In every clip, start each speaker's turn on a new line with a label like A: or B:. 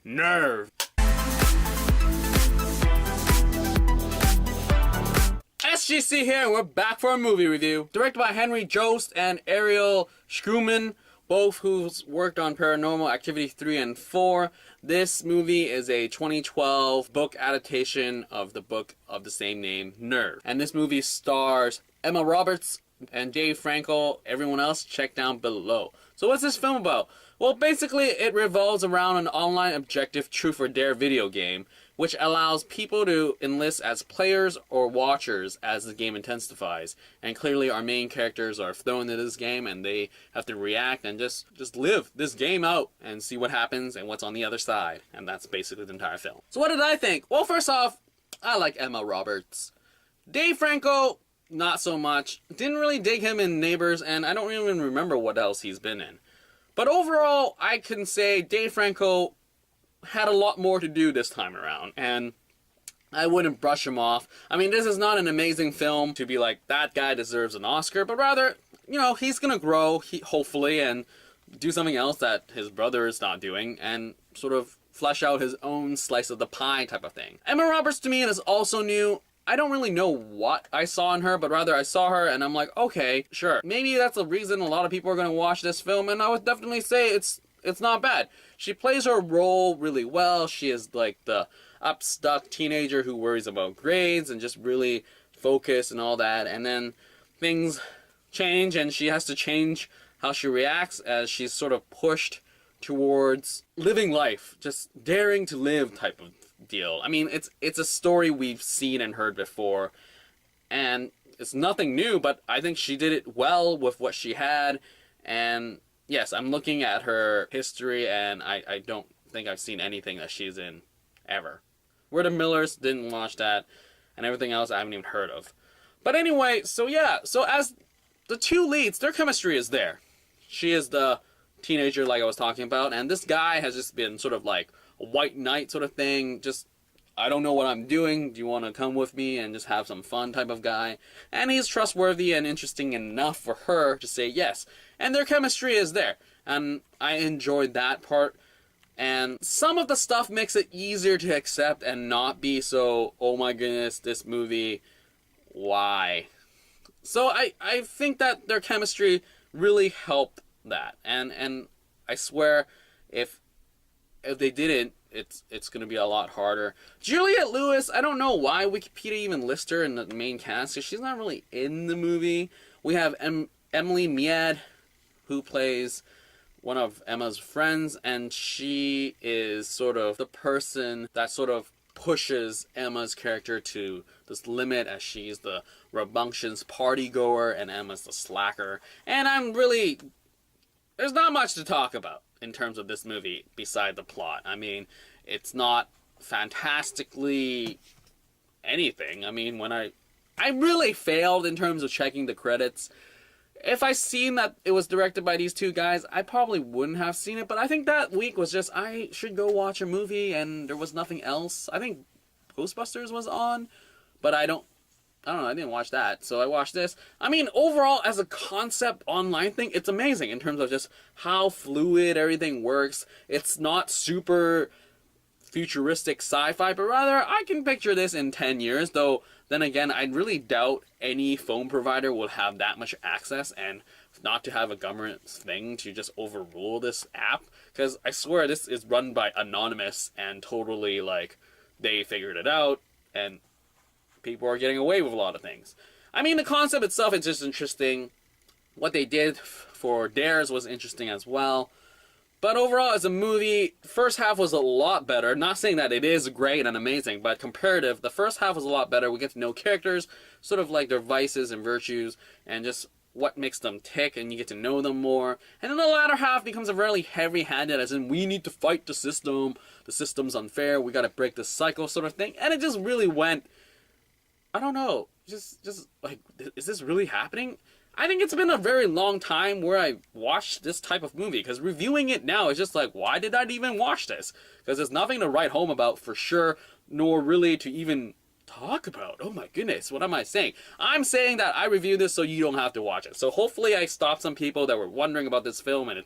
A: Nerve. SGC here, and we're back for a movie review. Directed by Joost and Ariel Schulman, both who's worked on Paranormal Activity 3 and 4. This movie is a 2012 book adaptation of the book of the same name, Nerve. And this movie stars Emma Roberts and Franco. Everyone else, check down below. So what's this film about? Well, basically, it revolves around an online objective truth or dare video game, which allows people to enlist as players or watchers as the game intensifies. And clearly, our main characters are thrown into this game, and they have to react and just live this game out and see what happens and what's on the other side. And that's basically the entire film. So what did I think? Well, first off, I like Emma Roberts. Franco, not so much. Didn't really dig him in Neighbors, and I don't even remember what else he's been in. But overall, I can say Franco had a lot more to do this time around, and I wouldn't brush him off. I mean, this is not an amazing film to be like, that guy deserves an Oscar, but rather, you know, he's gonna grow, hopefully, and do something else that his brother is not doing, and sort of flesh out his own slice of the pie type of thing. Emma Roberts, to me, is also new. I don't really know what I saw in her, but rather I saw her and I'm like, okay, sure. Maybe that's the reason a lot of people are going to watch this film, and I would definitely say it's not bad. She plays her role really well. She is like the upstuck teenager who worries about grades and just really focused and all that. And then things change and she has to change how she reacts as she's sort of pushed towards living life, just daring to live type of deal. I mean, it's a story we've seen and heard before, and it's nothing new, but I think she did it well with what she had. And yes, I'm looking at her history, and I don't think I've seen anything that she's in ever. We're the Millers, didn't watch that, and everything else I haven't even heard of. But anyway, so yeah, so as the two leads, their chemistry is there. She is the teenager like I was talking about, and this guy has just been sort of like a white knight sort of thing, just, I don't know what I'm doing, do you want to come with me and just have some fun type of guy. And he's trustworthy and interesting enough for her to say yes. And their chemistry is there, and I enjoyed that part. And some of the stuff makes it easier to accept and not be so, oh my goodness, this movie, why? So I think that their chemistry really helped that. And I swear, if they didn't, it's going to be a lot harder. Juliette Lewis, I don't know why Wikipedia even lists her in the main cast, because she's not really in the movie. We have Emily Mead, who plays one of Emma's friends, and she is sort of the person that sort of pushes Emma's character to this limit, as she's the rambunctious party goer and Emma's the slacker. And there's not much to talk about in terms of this movie beside the plot. I mean, it's not fantastically anything. I mean, when I really failed in terms of checking the credits. If I seen that it was directed by these two guys, I probably wouldn't have seen it. But I think that week was just, I should go watch a movie, and there was nothing else. I think Ghostbusters was on, but I don't know, I didn't watch that, so I watched this. I mean, overall, as a concept online thing, it's amazing in terms of just how fluid everything works. It's not super futuristic sci-fi, but rather, I can picture this in 10 years, though, then again, I really doubt any phone provider will have that much access, and not to have a government thing to just overrule this app, because I swear this is run by Anonymous, and totally, like, they figured it out, and people are getting away with a lot of things. I mean, the concept itself is just interesting. What they did for Dares was interesting as well. But overall, as a movie, first half was a lot better. Not saying that it is great and amazing, but comparative, the first half was a lot better. We get to know characters, sort of like their vices and virtues, and just what makes them tick, and you get to know them more. And then the latter half becomes a really heavy-handed, as in, we need to fight the system's unfair, we gotta break this cycle sort of thing. And it just really went, I don't know, just like, is this really happening? I think it's been a very long time where I watched this type of movie, because reviewing it now is just like, why did I even watch this? Because there's nothing to write home about for sure, nor really to even talk about. Oh my goodness, what am I saying? I'm saying that I reviewed this so you don't have to watch it. So hopefully I stopped some people that were wondering about this film, and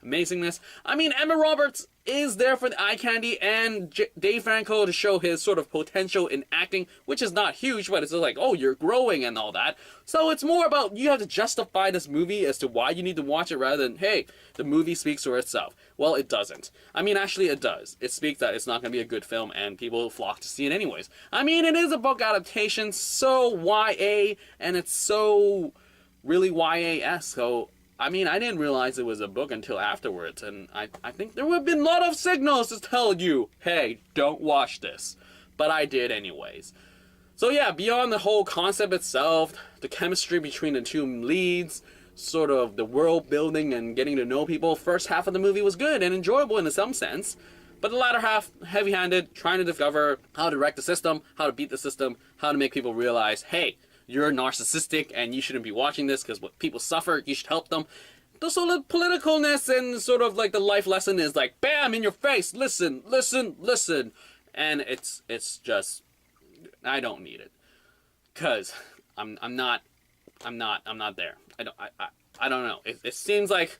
A: amazingness. I mean, Emma Roberts is there for the eye candy, and Dave Franco to show his sort of potential in acting, which is not huge, but it's like, oh, you're growing and all that. So it's more about you have to justify this movie as to why you need to watch it rather than, hey, the movie speaks for itself. Well, it doesn't. I mean, actually it does. It speaks that it's not going to be a good film and people flock to see it anyways. I mean, it is a book adaptation, so YA, and it's so really YA-esque, so I mean, I didn't realize it was a book until afterwards, and I think there would have been a lot of signals to tell you, hey, don't watch this. But I did anyways. So yeah, beyond the whole concept itself, the chemistry between the two leads, sort of the world building and getting to know people, first half of the movie was good and enjoyable in some sense. But the latter half, heavy-handed, trying to discover how to wreck the system, how to beat the system, how to make people realize, hey, you're narcissistic and you shouldn't be watching this because what people suffer, you should help them. The sort of politicalness and sort of like the life lesson is like, bam, in your face, listen, listen, listen. And it's just, I don't need it. Cause I'm not there. I don't know. It seems like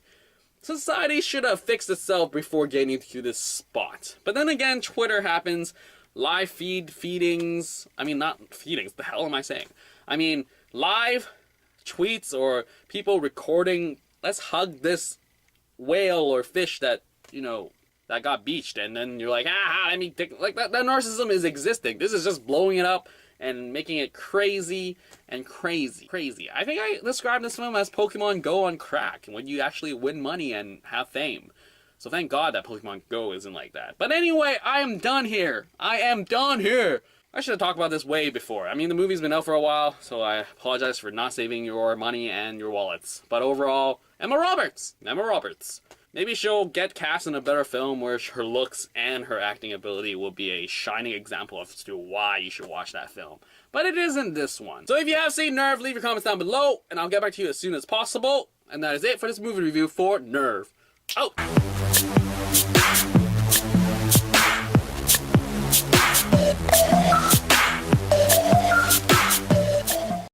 A: society should have fixed itself before getting to this spot. But then again, Twitter happens, live feedings, I mean, not feedings, the hell am I saying? I mean, live tweets or people recording, let's hug this whale or fish that, you know, that got beached, and then you're like, let me take, like, that narcissism is existing. This is just blowing it up and making it crazy and crazy. I think I described this film as Pokemon Go on crack, when you actually win money and have fame. So thank God that Pokemon Go isn't like that. But anyway, I am done here. I should have talked about this way before. I mean, the movie's been out for a while, so I apologize for not saving your money and your wallets. But overall, Emma Roberts. Maybe she'll get cast in a better film where her looks and her acting ability will be a shining example as to why you should watch that film. But it isn't this one. So if you have seen Nerve, leave your comments down below, and I'll get back to you as soon as possible. And that is it for this movie review for Nerve. Out!